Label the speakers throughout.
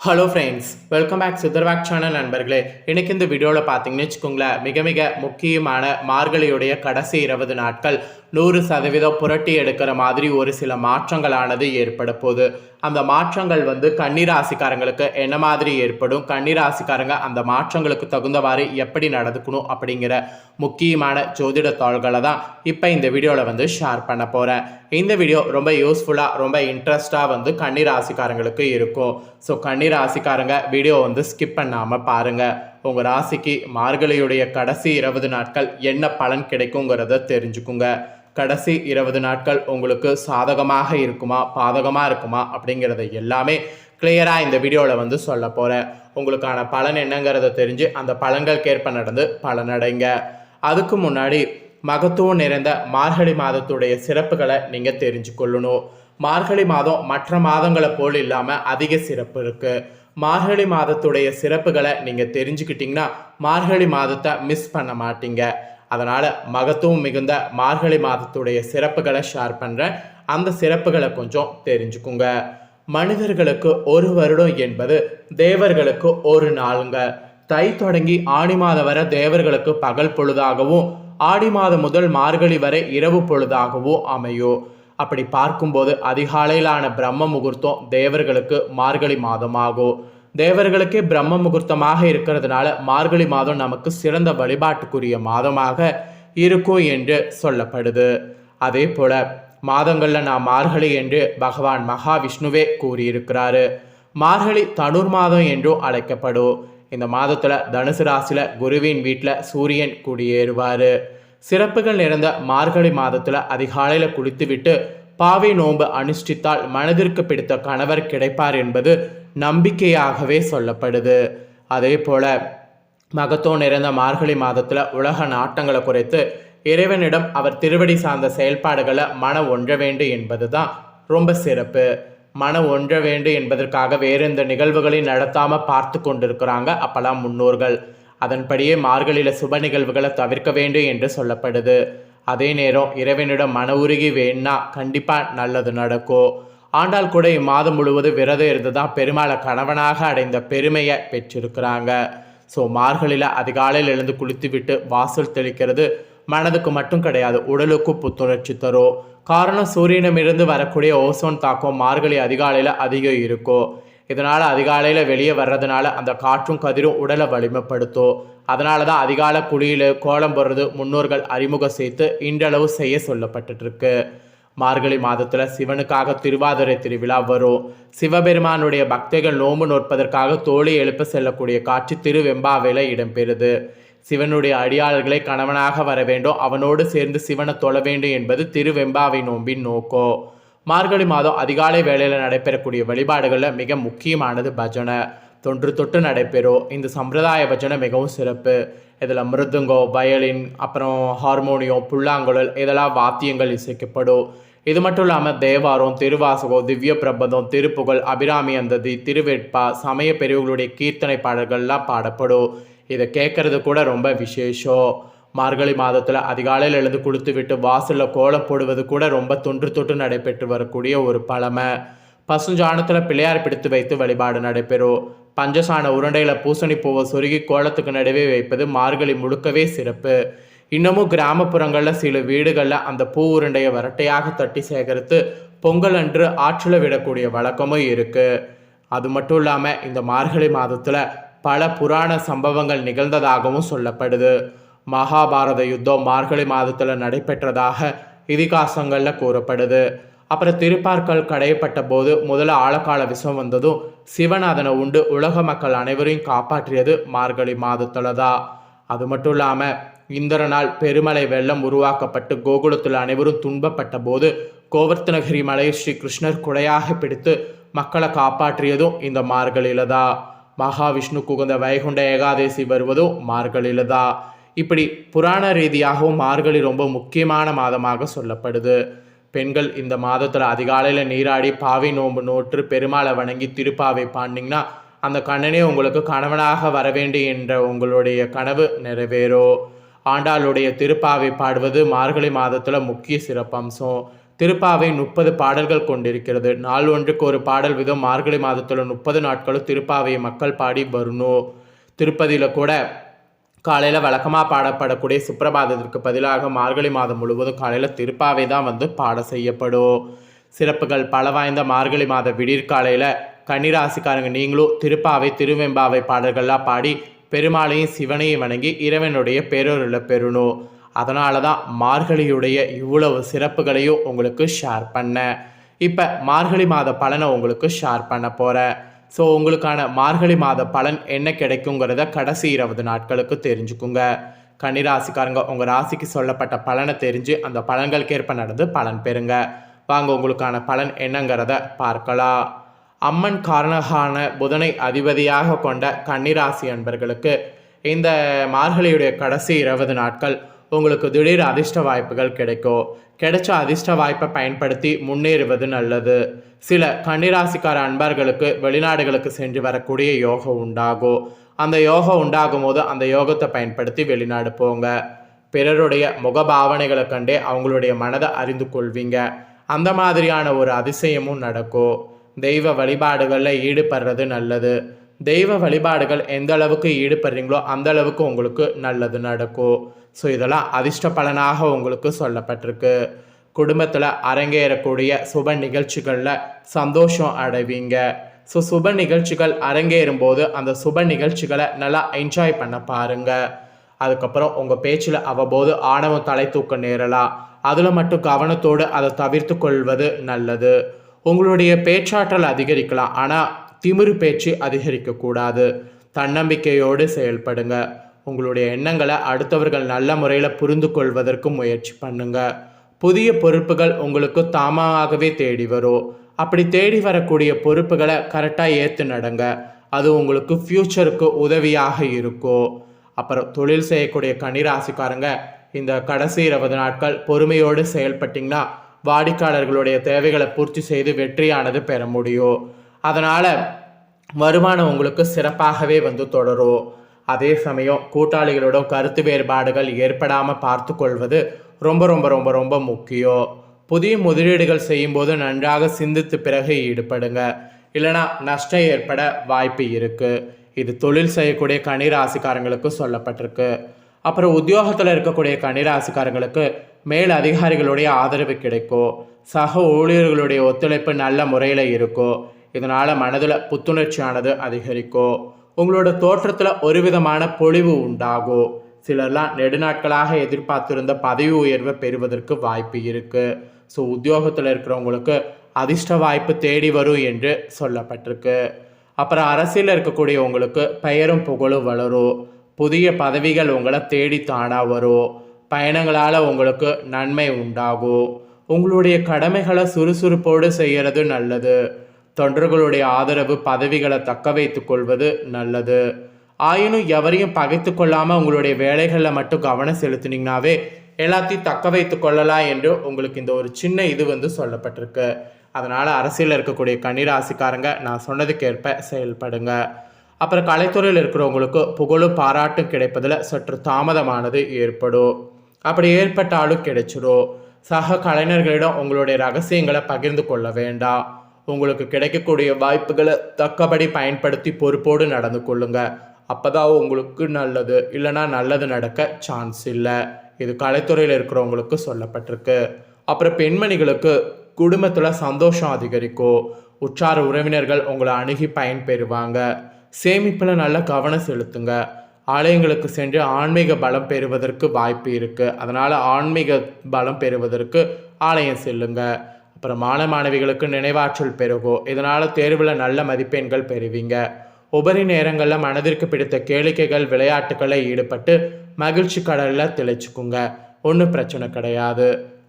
Speaker 1: Hello friends, welcome back சித்தர்வாக் channel நண்பர்களே. இன்னைக்கு இந்த வீடியோவில் பார்த்தீங்கன்னு வச்சுக்கோங்களேன், மிக மிக முக்கியமான மார்கழியுடைய கடைசி 20 நாட்கள் 100% புரட்டி எடுக்கிற மாதிரி ஒரு சில மாற்றங்களானது ஏற்பட போகுது. அந்த மாற்றங்கள் கன்னிராசிக்காரங்களுக்கு என்ன மாதிரி ஏற்படும், கன்னிராசிக்காரங்க அந்த மாற்றங்களுக்கு தகுந்தவாறு எப்படி நடந்துக்கணும் அப்படிங்கிற முக்கியமான ஜோதிட தாள்களை தான் இப்போ இந்த வீடியோவில் ஷேர் பண்ண போகிறேன். இந்த வீடியோ ரொம்ப யூஸ்ஃபுல்லாக ரொம்ப இன்ட்ரெஸ்டாக கன்னிராசிக்காரங்களுக்கு இருக்கும். ஸோ கன்னிராசிக்காரங்க வீடியோ ஸ்கிப் பண்ணாமல் பாருங்கள். உங்கள் ராசிக்கு மார்கழியுடைய கடைசி 20 நாட்கள் என்ன பலன் கிடைக்குங்கிறத தெரிஞ்சுக்குங்க. கடைசி 20 நாட்கள் உங்களுக்கு சாதகமாக இருக்குமா பாதகமாக இருக்குமா அப்படிங்கிறத எல்லாமே கிளியராக இந்த வீடியோவில் சொல்ல போகிறேன். உங்களுக்கான பலன் என்னங்கிறத தெரிஞ்சு அந்த பலன்களுக்கேற்ப நடந்து பலனடைங்க. அதுக்கு முன்னாடி மகத்துவம் நிறைந்த மார்கழி மாதத்துடைய சிறப்புகளை நீங்கள் தெரிஞ்சுக்கொள்ளணும். மார்கழி மாதம் மற்ற மாதங்களை போல் இல்லாமல் அதிக சிறப்பு இருக்குது. மார்கழி மாதத்துடைய சிறப்புகளை நீங்கள் தெரிஞ்சுக்கிட்டிங்கன்னா மார்கழி மாதத்தை மிஸ் பண்ண மாட்டீங்க. அதனால் மகத்துவம் மிகுந்த மார்கழி மாதத்துடைய சிறப்புகளை ஷேர் பண்ணுறேன். அந்த சிறப்புகளை கொஞ்சம் தெரிஞ்சுக்குங்க. மனிதர்களுக்கு ஒரு வருடம் என்பது தேவர்களுக்கு ஒரு நாளுங்க. தை தொடங்கி ஆடி மாதம் வரை தேவர்களுக்கு பகல் பொழுதாகவும், ஆடி மாதம் முதல் மார்கழி வரை இரவு பொழுதாகவும் அமையும். அப்படி பார்க்கும்போது அதிகாலையிலான பிரம்ம முகூர்த்தம் தேவர்களுக்கு மார்கழி மாதமாகும். தேவர்களுக்கே பிரம்ம முகூர்த்தமாக இருக்கிறதுனால மார்கழி மாதம் நமக்கு சிறந்த வழிபாட்டுக்குரிய மாதமாக இருக்கும் என்று சொல்லப்படுது. அதே போல மாதங்களில் நாம் மார்கழி என்று பகவான் மகாவிஷ்ணுவே கூறியிருக்கிறாரு. மார்கழி தனுர் மாதம் என்றும் அழைக்கப்படும். இந்த மாதத்தில் தனுசு ராசியில் குருவின் வீட்டில் சூரியன் குடியேறுவார். சிறப்புகள் நிறைந்த மார்கழி மாதத்தில் அதிகாலையில் குளித்துவிட்டு பாவை நோன்பு அனுஷ்டித்தால் மனதிற்கு பிடித்த கணவர் கிடைப்பார் என்பது நம்பிக்கையாகவே சொல்லப்படுது. அதே போல மகத்துவம் நிறைந்த மார்கழி மாதத்தில் உலக நாட்டங்களை குறைத்து இறைவனிடம் அவர் திருவடி சார்ந்த செயல்பாடுகளை மன ஒன்ற வேண்டும் என்பது தான் ரொம்ப சிறப்பு. மன ஒன்ற வேண்டும் என்பதற்காக வேறு எந்த நிகழ்வுகளையும் நடத்தாமல் பார்த்து கொண்டிருக்கிறாங்க அப்பெல்லாம் முன்னோர்கள். அதன்படியே மார்கழியில் சுப நிகழ்வுகளை தவிர்க்க வேண்டும் என்று சொல்லப்படுது. அதே நேரம் இறைவனிடம் மன உருகி வேணா கண்டிப்பாக நல்லது நடக்கும். ஆண்டாள் கூட இம்மாதம் முழுவதும் விரதம் இருந்து தான் பெருமாளை கணவனாக அடைந்த பெருமையை பெற்றிருக்கிறாங்க. ஸோ மார்கழியில் அதிகாலையில் எழுந்து குளித்து விட்டு வாசல் தெளிக்கிறது மனதுக்கு மட்டும் கிடையாது, உடலுக்கும் புத்துணர்ச்சி தரும். காரணம் சூரியனிடமிருந்து வரக்கூடிய ஓசோன் தாக்கம் மார்கழி அதிகாலையில் அதிகம் இருக்கும். இதனால் அதிகாலையில் வெளியே வர்றதுனால அந்த காற்றும் கதிரும் உடலை வலிமைப்படுத்தும். அதனால தான் அதிகாலை குளியில் கோலம் போடுறது முன்னோர்கள் அறிமுகம் சேர்த்து இன்றளவு செய்ய சொல்லப்பட்டுருக்கு. மார்கழி மாதத்தில் சிவனுக்காக திருவாதிரை திருவிழா வரும். சிவபெருமானுடைய பக்தர்கள் நோம்பு நோற்பதற்காக தோழி எழுப்ப செல்லக்கூடிய காட்சி திருவெம்பாவையில் இடம்பெறுது. சிவனுடைய அடியாளர்களை கணவனாக வர வேண்டும், அவனோடு சேர்ந்து சிவனை தொழ வேண்டும் என்பது திருவெம்பாவை நோம்பின் நோக்கம். மார்கழி மாதம் அதிகாலை வேளையில் நடைபெறக்கூடிய வழிபாடுகளில் மிக முக்கியமானது பஜனை. தொன்று தொட்டு நடைபெறும். இந்த சம்பிரதாய பஜனை மிகவும் சிறப்பு. இதில் மிருதுங்கம், வயலின், அப்புறம் ஹார்மோனியம், புல்லாங்குழல் இதெல்லாம் வாத்தியங்கள் இசைக்கப்படும். இது மட்டும் இல்லாமல் தேவாரம், திருவாசகம், திவ்ய பிரபந்தம், திருப்புகழ், அபிராமி அந்ததி, திருவெட்பா, சமய பிரிவுகளுடைய கீர்த்தனை பாடல்கள்லாம் பாடப்படும். இதை கேட்கறது கூட ரொம்ப விசேஷம். மார்கழி மாதத்தில் அதிகாலையில் எழுந்து குளித்து விட்டு வாசலில் கோலம் போடுவது கூட ரொம்ப தொன்று தொட்டு நடைபெற்று வரக்கூடிய ஒரு பழமை. பசுஞ்சாணத்தில் பிள்ளையார் பிடித்து வைத்து வழிபாடு நடைபெறும். பஞ்சசாண உருண்டையில் பூசணி பூவை சொருகி கோலத்துக்கு நடுவே வைப்பது மார்கழி முழுக்கவே சிறப்பு. இன்னமும் கிராமப்புறங்களில் சில வீடுகளில் அந்த பூ உருண்டையை வரட்டையாக தட்டி சேகரித்து பொங்கல் அன்று ஆற்றில் விடக்கூடிய வழக்கமும் இருக்குது. அது மட்டும் இல்லாமல் இந்த மார்கழி மாதத்தில் பல புராண சம்பவங்கள் நிகழ்ந்ததாகவும் சொல்லப்படுது. மகாபாரத யுத்தம் மார்கழி மாதத்தில் நடைபெற்றதாக இதிகாசங்களில் கூறப்படுது. அப்புறம் திருப்பார்கல் கடையப்பட்ட போது முதல்ல ஆழக்கால விஷம் வந்ததும் சிவன் அதனை உண்டு உலக மக்கள் அனைவரையும் காப்பாற்றியது மார்கழி மாதத்தில் தான். அது மட்டும் இல்லாமல் இந்திரனால் பெருமலை வெள்ளம் உருவாக்கப்பட்டு கோகுலத்தில் அனைவரும் துன்பப்பட்ட போது கோவர்த்தனகிரி மலையை ஸ்ரீ கிருஷ்ணர் குடையாக பிடித்து மக்களை காப்பாற்றியதும் இந்த மார்கழியில தான். மகாவிஷ்ணு குகுந்த வைகுண்ட ஏகாதேசி வருவதும் மார்கழியில தான். இப்படி புராண ரீதியாகவும் மார்கழி ரொம்ப முக்கியமான மாதமாக சொல்லப்படுது. பெண்கள் இந்த மாதத்தில் அதிகாலையில் நீராடி பாவை நோன்பு நோற்று பெருமாளை வணங்கி திருப்பாவை பாண்டிங்கன்னா அந்த கண்ணனே உங்களுக்கு கணவனாக வர வேண்டும் என்ற உங்களுடைய கனவு நிறைவேறும். ஆண்டாளுடைய திருப்பாவை பாடுவது மார்கழி மாதத்தில் முக்கிய சிறப்பம்சம். திருப்பாவை 30 பாடல்கள் கொண்டிருக்கிறது. நாள் ஒன்றுக்கு ஒரு பாடல் வீதம் மார்கழி மாதத்தில் 30 நாட்களும் திருப்பாவையை மக்கள் பாடி வரணும். திருப்பதியில் கூட காலையில் வழக்கமாக பாடப்படக்கூடிய சுப்பிரபாதத்திற்கு பதிலாக மார்கழி மாதம் முழுவதும் காலையில் திருப்பாவை தான் பாட செய்யப்படும். சிறப்புகள் பல வாய்ந்த மார்கழி மாத விடிற்காலையில் கன்னிராசிக்காரங்க நீங்களும் திருப்பாவை திருவெம்பாவை பாடல்கள்லாம் பாடி பெருமாளையும் சிவனையும் வணங்கி இறைவனுடைய பேரொருளை பெறணும். அதனால தான் மார்கழியுடைய இவ்வளவு சிறப்புகளையும் உங்களுக்கு ஷேர் பண்ணேன். இப்போ மார்கழி மாத பலனை உங்களுக்கு ஷேர் பண்ண போகிறேன். ஸோ உங்களுக்கான மார்கழி மாத பலன் என்ன கிடைக்குங்கிறத கடைசி 20 நாட்களுக்கு தெரிஞ்சுக்குங்க. கன்னிராசிக்காரங்க உங்கள் ராசிக்கு சொல்லப்பட்ட பலனை தெரிஞ்சு அந்த பலன்களுக்கேற்ப நடந்து பலன் பெறுங்க. வாங்க உங்களுக்கான பலன் என்னங்கிறத பார்க்கலாம். அம்மன் காரணகான புதனை அதிபதியாக கொண்ட கன்னிராசி அன்பர்களுக்கு இந்த மார்கழியுடைய கடைசி 20 நாட்கள் உங்களுக்கு திடீர் அதிர்ஷ்ட வாய்ப்புகள் கிடைக்கும். கிடைச்ச அதிர்ஷ்ட வாய்ப்பை பயன்படுத்தி முன்னேறுவது நல்லது. சில கன்னிராசிக்கார அன்பர்களுக்கு வெளிநாடுகளுக்கு சென்று வரக்கூடிய யோகம் உண்டாகும். அந்த யோகம் உண்டாகும் போது அந்த யோகத்தை பயன்படுத்தி வெளிநாடு போங்க. பிறருடைய முகபாவனைகளை கண்டே அவங்களுடைய மனதை அறிந்து கொள்வீங்க. அந்த மாதிரியான ஒரு அதிசயமும் நடக்கும். தெய்வ வழிபாடுகளில் ஈடுபடுறது நல்லது. தெய்வ வழிபாடுகள் எந்த அளவுக்கு ஈடுபடுறீங்களோ அந்த அளவுக்கு உங்களுக்கு நல்லது நடக்கும். ஸோ இதெல்லாம் அதிர்ஷ்ட பலனாக உங்களுக்கு சொல்லப்பட்டிருக்கு. குடும்பத்தில் அரங்கேறக்கூடிய சுப நிகழ்ச்சிகளில் சந்தோஷம் அடைவீங்க. ஸோ சுப நிகழ்ச்சிகள் அரங்கேறும் போது அந்த சுப நிகழ்ச்சிகளை நல்லா என்ஜாய் பண்ண பாருங்கள். அதுக்கப்புறம் உங்கள் பேச்சில் அவ்வப்போது ஆணவம் தலை தூக்க நேரலாம். அதில் மட்டும் கவனத்தோடு அதை தவிர்த்து கொள்வது நல்லது. உங்களுடைய பேச்சாற்றல் அதிகரிக்கலாம், ஆனால் திமிரு பேச்சு அதிகரிக்கக்கூடாது. தன்னம்பிக்கையோடு செயல்படுங்க. உங்களுடைய எண்ணங்களை அடுத்தவர்கள் நல்ல முறையில் புரிந்து கொள்வதற்கு முயற்சி பண்ணுங்க. புதிய பொறுப்புகள் உங்களுக்கு தாமாகவே தேடி வரும். அப்படி தேடி வரக்கூடிய பொறுப்புகளை கரெக்டாக ஏற்று நடங்க. அது உங்களுக்கு ஃப்யூச்சருக்கு உதவியாக இருக்கும். அப்புறம் தொழில் செய்யக்கூடிய கன்னிராசிக்காரங்க இந்த கடைசி 20 நாட்கள் பொறுமையோடு செயல்பட்டிங்கன்னா வாடிக்கையாளர்களுடைய தேவைகளை பூர்த்தி செய்து வெற்றியானது பெற முடியும். அதனால் வருமானம் உங்களுக்கு சிறப்பாகவே தொடரும். அதே சமயம் கூட்டாளிகளோட கருத்து வேறுபாடுகள் ஏற்படாமல் பார்த்து கொள்வது ரொம்ப ரொம்ப ரொம்ப ரொம்ப முக்கியம். புதிய முதலீடுகள் செய்யும்போது நன்றாக சிந்தித்து பிறகு ஈடுபடுங்க. இல்லைனா நஷ்டம் ஏற்பட வாய்ப்பு இருக்குது. இது தொழில் செய்யக்கூடிய கன்னிராசிக்காரங்களுக்கு சொல்லப்பட்டிருக்கு. அப்புறம் உத்தியோகத்தில் இருக்கக்கூடிய கன்னிராசிக்காரங்களுக்கு மேல் அதிகாரிகளுடைய ஆதரவு கிடைக்கும். சக ஊழியர்களுடைய ஒத்துழைப்பு நல்ல முறையில் இருக்கும். இதனால் மனதில் புத்துணர்ச்சியானது அதிகரிக்கும். உங்களோட தோற்றத்தில் ஒரு விதமான பொலிவு உண்டாகும். சிலர்லாம் நெடுநாட்களாக எதிர்பார்த்திருந்த பதவி உயர்வை பெறுவதற்கு வாய்ப்பு இருக்குது. ஸோ உத்தியோகத்தில் இருக்கிறவங்களுக்கு அதிர்ஷ்ட வாய்ப்பு தேடி வரும் என்று சொல்லப்பட்டிருக்கு. அப்புறம் அரசியலில் இருக்கக்கூடிய உங்களுக்கு பெயரும் புகழும் வளரும். புதிய பதவிகள் உங்களை தேடி தானாக வரும். பயணங்களால் உங்களுக்கு நன்மை உண்டாகும். உங்களுடைய கடமைகளை சுறுசுறுப்போடு செய்கிறது நல்லது. தொண்டர்களுடைய ஆதரவு பதவிகளை தக்க வைத்து கொள்வது நல்லது. ஆயினும் எவரையும் பகைத்து கொள்ளாமல் உங்களுடைய வேலைகளில் மட்டும் கவனம் செலுத்தினீங்கன்னாவே எல்லாத்தையும் தக்க வைத்து கொள்ளலாம் என்று உங்களுக்கு இந்த ஒரு சின்ன இது சொல்லப்பட்டிருக்கு. அதனால் அரசியலில் இருக்கக்கூடிய கன்னிராசிக்காரங்க நான் சொன்னதுக்கேற்ப செயல்படுங்க. அப்புறம் கலைத்துறையில் இருக்கிறவங்களுக்கு புகழும் பாராட்டும் கிடைப்பதில் சற்று தாமதமானது ஏற்படும். அப்படி ஏற்பட்டாலும் கிடைச்சிடும். சக கலைஞர்களிடம் உங்களுடைய ரகசியங்களை பகிர்ந்து கொள்ள வேண்டாம். உங்களுக்கு கிடைக்கக்கூடிய வாய்ப்புகளை தக்கபடி பயன்படுத்தி பொறுப்போடு நடந்து கொள்ளுங்க. அப்போ தான் உங்களுக்கு நல்லது. இல்லைனா நல்லது நடக்க சான்ஸ் இல்லை. இது கலைத்துறையில் இருக்கிறவங்களுக்கு சொல்லப்பட்டிருக்கு. அப்புறம் பெண்மணிகளுக்கு குடும்பத்தில் சந்தோஷம் அதிகரிக்கும். உற்றார் உறவினர்கள் உங்களை அணுகி பயன்பெறுவாங்க. சேமிப்பில் நல்ல கவனம் செலுத்துங்க. ஆலயங்களுக்கு சென்று ஆன்மீக பலம் பெறுவதற்கு வாய்ப்பு இருக்குது. அதனால் ஆன்மீக பலம் பெறுவதற்கு ஆலயம் செல்லுங்க. அப்புறம் மாணவிகளுக்கு நினைவாற்றல் பெருகும். இதனால் தேர்வில் நல்ல மதிப்பெண்கள் பெறுவீங்க. உபரி நேரங்களில் மனதிற்கு பிடித்த கேளிக்கைகள் விளையாட்டுக்களில் ஈடுபட்டு மகிழ்ச்சி கடலில் திளைச்சிக்குங்க. ஒன்றும் பிரச்சனை கிடையாது.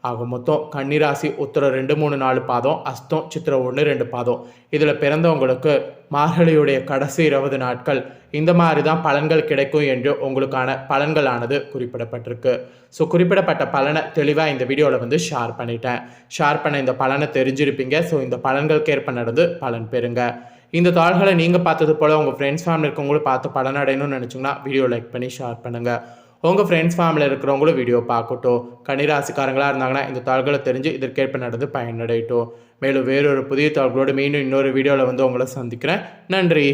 Speaker 1: ஆக மொத்தம் கன்னிராசி உத்திரம் 2, 3, 4 பாதம், அஸ்தம், சித்திரை 1, 2 பாதம் இதில் பிறந்தவங்களுக்கு மார்கழியுடைய கடைசி 20 நாட்கள் இந்த மாதிரி தான் பலன்கள் கிடைக்கும் என்று உங்களுக்கான பலன்களானது குறிப்பிடப்பட்டிருக்கு. ஸோ குறிப்பிடப்பட்ட பலனை தெளிவாக இந்த வீடியோவில் ஷேர் பண்ணிட்டேன். ஷேர் பண்ண இந்த பலனை தெரிஞ்சிருப்பீங்க. ஸோ இந்த பலன்களுக்கு ஏற்ப நடந்து பலன் பெறுங்க. இந்த தாள்களை நீங்கள் பார்த்தது போல் உங்கள் ஃப்ரெண்ட்ஸ் ஃபேமிலி இருக்கவங்களும் பார்த்து பலனடையணும்னு நினச்சிங்கன்னா வீடியோ லைக் பண்ணி ஷேர் பண்ணுங்கள். உங்கள் ஃப்ரெண்ட்ஸ் ஃபேமிலியில் இருக்கிறவங்களும் வீடியோ பார்க்கட்டும். கன்னிராசிக்காரங்களாக இருந்தாங்கன்னா இந்த தாள்களை தெரிஞ்சு இதற்கேற்ப நடந்து பயனடையட்டும். மேலும் வேறொரு புதிய தாள்களோடு மீண்டும் இன்னொரு வீடியோவில் வந்து உங்களை சந்திக்கிறேன். நன்றி.